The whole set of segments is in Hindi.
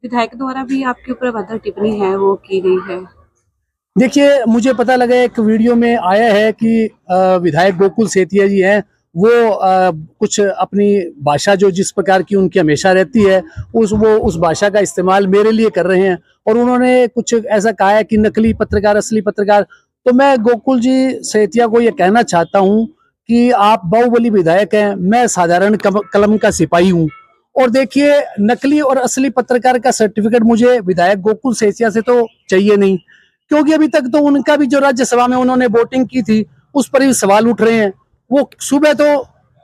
विधायक द्वारा भी आपके ऊपर अभद्र टिप्पणी है वो की गई है। देखिए, मुझे पता लगा एक वीडियो में आया है कि विधायक गोकुल सेतिया जी हैं, वो कुछ अपनी भाषा जो जिस प्रकार की उनकी हमेशा रहती है वो उस भाषा का इस्तेमाल मेरे लिए कर रहे हैं और उन्होंने कुछ ऐसा कहा है कि नकली पत्रकार असली पत्रकार। तो मैं गोकुल जी सेतिया को ये कहना चाहता हूँ कि आप बाहुबली विधायक हैं, मैं साधारण कलम का सिपाही हूँ। और देखिए, नकली और असली पत्रकार का सर्टिफिकेट मुझे विधायक गोकुल सेतिया से तो चाहिए नहीं, क्योंकि अभी तक तो उनका भी जो राज्यसभा में उन्होंने वोटिंग की थी उस पर भी सवाल उठ रहे हैं। वो सुबह तो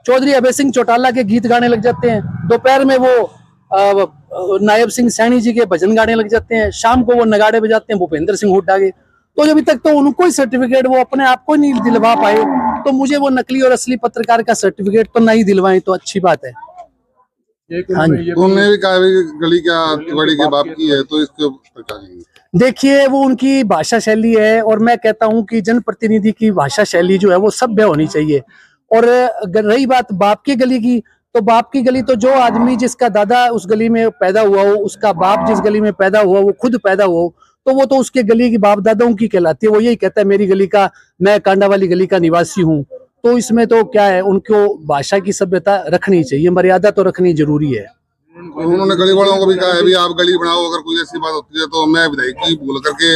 चौधरी अभय सिंह चौटाला के गीत गाने लग जाते हैं, दोपहर में वो नायब सिंह सैनी जी के भजन गाने लग जाते हैं, शाम को वो नगाड़े बजाते हैं भूपेंद्र सिंह हुड्डा के। तो अभी तक तो उनको ही सर्टिफिकेट वो अपने आप को नहीं दिलवा पाए, तो मुझे वो नकली और असली पत्रकार का सर्टिफिकेट तो नहीं दिलवाएं तो अच्छी बात है। हाँ जी, उन्होंने भी कहा गली क्या तिवाड़ी के बाप की है, तो इसके ऊपर देखिए, वो उनकी भाषा शैली है और मैं कहता हूं कि जनप्रतिनिधि की भाषा शैली जो है वो सभ्य होनी चाहिए। और रही बात बाप की गली की, तो बाप की गली तो जो आदमी जिसका दादा उस गली में पैदा हुआ हो, उसका बाप जिस गली में पैदा हुआ वो खुद पैदा हुआ हो, तो वो तो उसके गली की बाप दादाओं की कहलाती है। वो यही कहता है मेरी गली का, मैं कांडा वाली गली का निवासी हूँ। तो इसमें तो क्या है, उनको भाषा की सभ्यता रखनी चाहिए, मर्यादा तो रखनी जरूरी है। उन्होंने गली वालों को भी कहा है भी आप गली बनाओ, अगर कोई ऐसी बात होती है तो मैं विधायक की बोल करके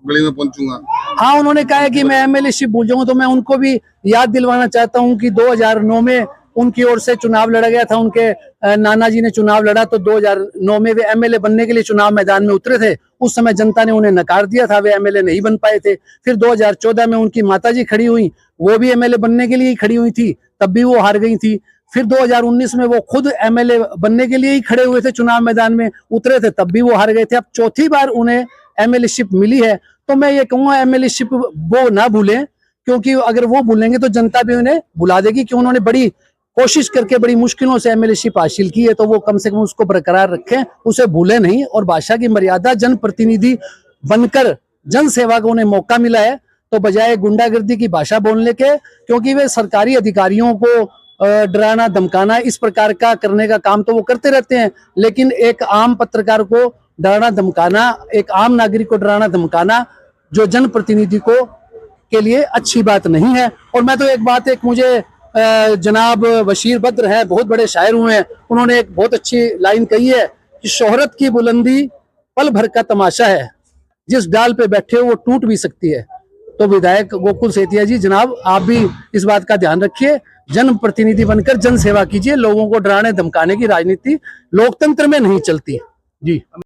गली में पहुंचूंगा। हाँ, उन्होंने कहा है कि मैं एमएलए शिप भूल जाऊंगा, तो मैं उनको भी याद दिलवाना चाहता हूं कि 2009 में उनकी ओर से चुनाव लड़ा गया था। उनके नाना जी ने चुनाव लड़ा तो 2009 में वे एमएलए बनने के लिए चुनाव मैदान में उतरे थे। उस समय जनता ने उन्हें नकार दिया था, वे एमएलए नहीं बन पाए थे। फिर 2014 में उनकी माताजी खड़ी हुई, वो भी एमएलए बनने के लिए ही खड़ी हुई थी, तब भी वो हार गई थी। फिर 2019 में वो खुद एमएलए बनने के लिए ही खड़े हुए थे, चुनाव मैदान में उतरे थे, तब भी वो हार गए थे। अब चौथी बार उन्हें एमएलए शिप मिली है, तो मैं ये कहूंगा एमएलए शिप वो ना भूलें, क्योंकि अगर वो भूलेंगे तो जनता भी उन्हें भुला देगी कि उन्होंने बड़ी कोशिश करके बड़ी मुश्किलों से एमएलए शिप हासिल की है। तो वो कम से कम उसको बरकरार रखें, उसे भूले नहीं। और भाषा की मर्यादा, जनप्रतिनिधि बनकर जन सेवा को उन्हें मौका मिला है, तो बजाय गुंडागर्दी की भाषा बोलने के, क्योंकि वे सरकारी अधिकारियों को डराना धमकाना इस प्रकार का करने का काम तो वो करते रहते हैं, लेकिन एक आम पत्रकार को डराना धमकाना, एक आम नागरिक को डराना धमकाना जो जनप्रतिनिधि को के लिए अच्छी बात नहीं है। और मैं तो एक मुझे जनाब बशीर बद्र है, बहुत बड़े शायर हुए हैं, उन्होंने एक बहुत अच्छी लाइन कही है कि शोहरत की बुलंदी पल भर का तमाशा है, जिस डाल पे बैठे हो वो टूट भी सकती है। तो विधायक गोकुल सेतिया जी, जनाब आप भी इस बात का ध्यान रखिए, जनप्रतिनिधि बनकर जन सेवा कीजिए। लोगों को डराने धमकाने की राजनीति लोकतंत्र में नहीं चलती जी।